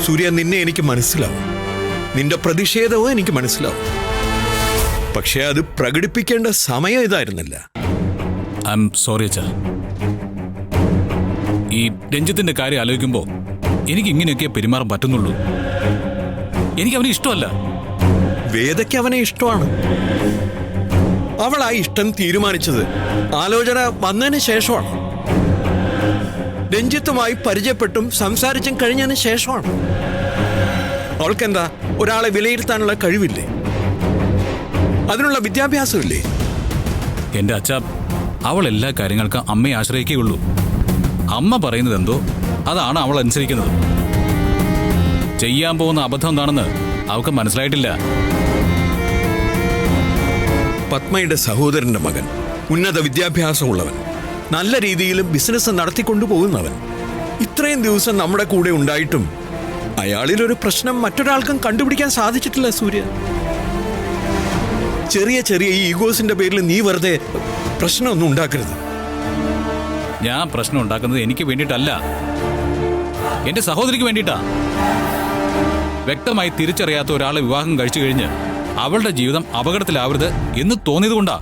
സൂര്യ, നിന്നെ എനിക്ക് മനസ്സിലാവും, നിന്റെ പ്രതിഷേധവും എനിക്ക് മനസ്സിലാവും. പക്ഷെ അത് പ്രകടിപ്പിക്കേണ്ട സമയം ഇതായിരുന്നില്ല. ഐ എം സോറി അച്ഛാ. ഈ രഞ്ജിത്തിന്റെ കാര്യം ആലോചിക്കുമ്പോ എനിക്ക് ഇങ്ങനെയൊക്കെ പെരുമാറാൻ പറ്റുന്നുള്ളൂ. എനിക്ക് അവനെ ഇഷ്ടമല്ല. വേദയ്ക്ക് അവനെ ഇഷ്ടമാണ്. അവൾ ആ ഇഷ്ടം തീരുമാനിച്ചത് ആലോചന വന്നതിന് ശേഷമാണ്. രഞ്ജിത്തുമായി പരിചയപ്പെട്ടും സംസാരിച്ചും കഴിഞ്ഞതിന് ശേഷമാണ്. അവൾക്കെന്താ ഒരാളെ വിലയിരുത്താനുള്ള കഴിവില്ലേ? അതിനുള്ള വിദ്യാഭ്യാസമില്ലേ? എന്റെ അച്ഛ, അവൾ എല്ലാ കാര്യങ്ങൾക്കും അമ്മയെ ആശ്രയിക്കുകയുള്ളൂ. അമ്മ പറയുന്നത് എന്തോ അതാണ് അവൾ അനുസരിക്കുന്നത്. ചെയ്യാൻ പോകുന്ന അബദ്ധം എന്താണെന്ന് അവൾക്ക് മനസ്സിലായിട്ടില്ല. പത്മയുടെ സഹോദരന്റെ മകൻ, ഉന്നത വിദ്യാഭ്യാസമുള്ളവൻ, നല്ല രീതിയിലും ബിസിനസ് നടത്തിക്കൊണ്ടു പോകുന്നവൻ, ഇത്രയും ദിവസം നമ്മുടെ കൂടെ ഉണ്ടായിട്ടും അയാളിലൊരു പ്രശ്നം മറ്റൊരാൾക്കും കണ്ടുപിടിക്കാൻ സാധിച്ചിട്ടില്ല സൂര്യ. ചെറിയ ചെറിയ ഈ ഈഗോസിന്റെ പേരിൽ നീ വെറുതെ പ്രശ്നമൊന്നും ഉണ്ടാക്കരുത്. ഞാൻ പ്രശ്നം ഉണ്ടാക്കുന്നത് എനിക്ക് വേണ്ടിയിട്ടല്ല, എന്റെ സഹോദരിക്ക് വേണ്ടിയിട്ടാ. വ്യക്തമായി തിരിച്ചറിയാത്ത ഒരാളെ വിവാഹം കഴിച്ചു കഴിഞ്ഞ് അവളുടെ ജീവിതം അപകടത്തിലാവരുത് എന്ന് തോന്നിയതുകൊണ്ടാ.